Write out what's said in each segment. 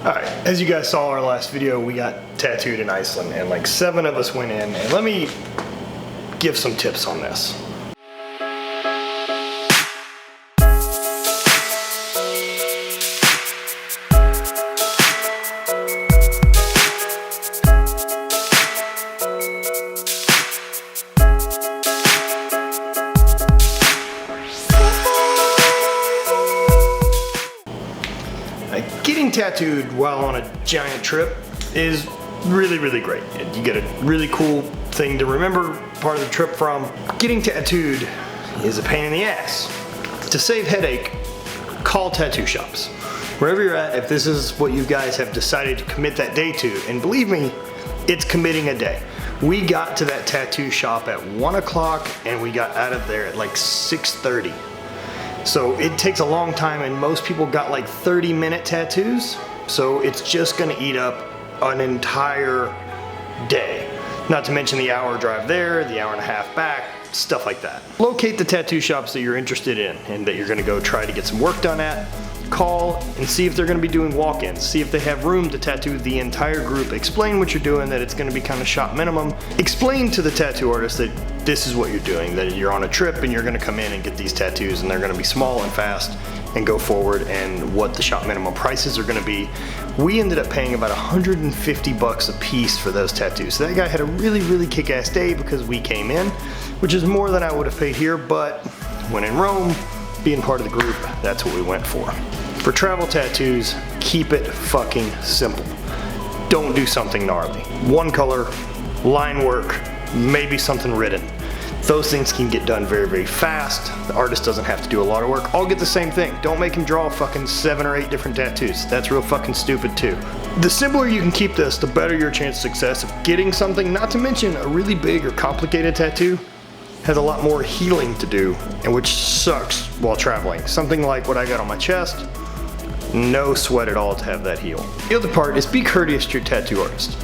Alright, as you guys saw our last video, we got tattooed in Iceland and like 7 of us went in, and let me give some tips on this. Getting tattooed while on a giant trip is really, really great. You get a really cool thing to remember part of the trip from. Getting tattooed is a pain in the ass. To save headache, call tattoo shops. Wherever you're at, if this is what you guys have decided to commit that day to, and believe me, it's committing a day. We got to that tattoo shop at 1 o'clock and we got out of there at like 6:30. So it takes a long time, and most people got like 30-minute tattoos. So it's just gonna eat up an entire day. Not to mention the hour drive there, the hour and a half back, stuff like that. Locate the tattoo shops that you're interested in and that you're gonna go try to get some work done at. Call and see if they're gonna be doing walk-ins. See if they have room to tattoo the entire group. Explain what you're doing, that it's gonna be kind of shop minimum. Explain to the tattoo artist that this is what you're doing, that you're on a trip and you're gonna come in and get these tattoos, and they're gonna be small and fast and go forward, and what the shop minimum prices are gonna be. We ended up paying about 150 bucks a piece for those tattoos. So that guy had a really, really kick-ass day because we came in, which is more than I would have paid here, but when in Rome, being part of the group, that's what we went for. For travel tattoos, keep it fucking simple. Don't do something gnarly. One color, line work, maybe something written. Those things can get done very, very fast. The artist doesn't have to do a lot of work. I'll get the same thing. Don't make him draw fucking 7 or 8 different tattoos. That's real fucking stupid too. The simpler you can keep this, the better your chance of success of getting something. Not to mention, a really big or complicated tattoo has a lot more healing to do, and which sucks while traveling. Something like what I got on my chest, no sweat at all to have that heal. The other part is be courteous to your tattoo artist.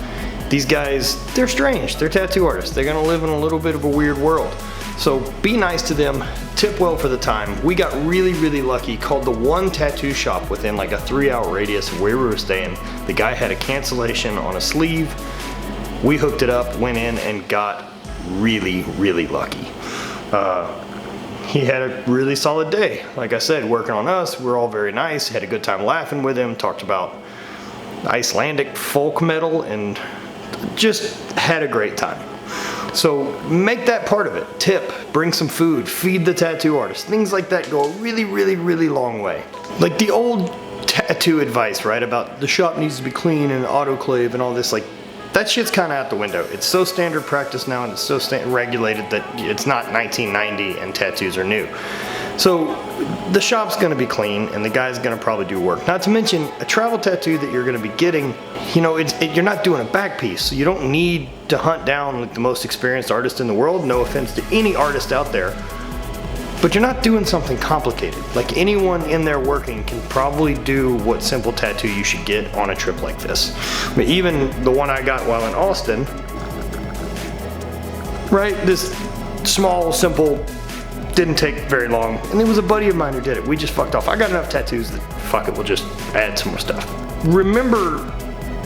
These guys, they're strange, they're tattoo artists. They're gonna live in a little bit of a weird world. So be nice to them, tip well for the time. We got really, really lucky, called the one tattoo shop within like a 3-hour radius of where we were staying. The guy had a cancellation on a sleeve. We hooked it up, went in and got really, really lucky. He had a really solid day. Like I said, working on us, we're all very nice, had a good time laughing with him, talked about Icelandic folk metal, and just had a great time. So make that part of it. Tip, bring some food, feed the tattoo artist. Things like that go a really, really, really long way. Like the old tattoo advice, right, about the shop needs to be clean and autoclave and all this, like, that shit's kind of out the window. It's so standard practice now, and it's so regulated that it's not 1990 and tattoos are new. So the shop's gonna be clean and the guy's gonna probably do work. Not to mention, a travel tattoo that you're gonna be getting, you know, you're not doing a back piece, so you don't need to hunt down like the most experienced artist in the world. No offense to any artist out there. But you're not doing something complicated. Like, anyone in there working can probably do what simple tattoo you should get on a trip like this. But even the one I got while in Austin, right? This small, simple, didn't take very long. And it was a buddy of mine who did it. We just fucked off. I got enough tattoos that, fuck it, we'll just add some more stuff. Remember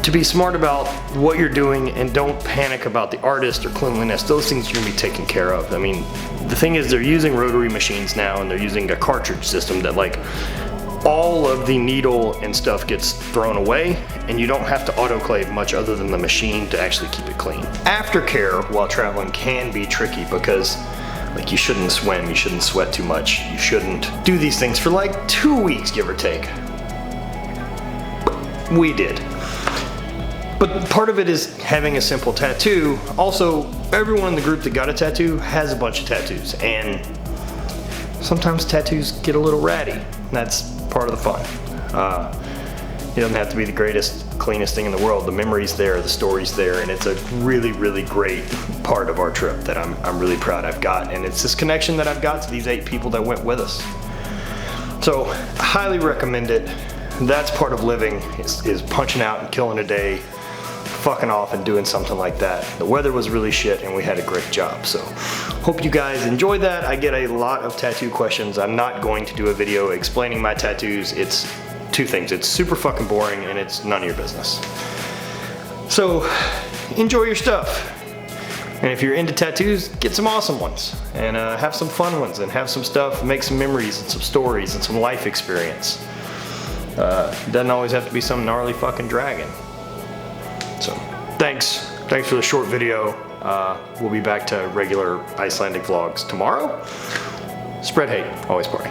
to be smart about what you're doing and don't panic about the artist or cleanliness. Those things are gonna be taken care of. I mean, the thing is, they're using rotary machines now, and they're using a cartridge system that, like, all of the needle and stuff gets thrown away, and you don't have to autoclave much other than the machine to actually keep it clean. Aftercare while traveling can be tricky because, like, you shouldn't swim, you shouldn't sweat too much, you shouldn't do these things for like 2 weeks, give or take. We did. But part of it is having a simple tattoo. Also, everyone in the group that got a tattoo has a bunch of tattoos, and sometimes tattoos get a little ratty. That's part of the fun. It doesn't have to be the greatest, cleanest thing in the world. The memory's there, the story's there, and it's a really, really great part of our trip that I'm really proud I've got. And it's this connection that I've got to these 8 people that went with us. So, I highly recommend it. That's part of living, is punching out and killing a day, fucking off and doing something like that. The weather was really shit and we had a great job. So hope you guys enjoyed that. I get a lot of tattoo questions. I'm not going to do a video explaining my tattoos. It's two things. It's super fucking boring and it's none of your business. So enjoy your stuff. And if you're into tattoos, get some awesome ones and have some fun ones and have some stuff, make some memories and some stories and some life experience. Doesn't always have to be some gnarly fucking dragon. So thanks for the short video. We'll be back to regular Icelandic vlogs tomorrow. Spread hate, always party.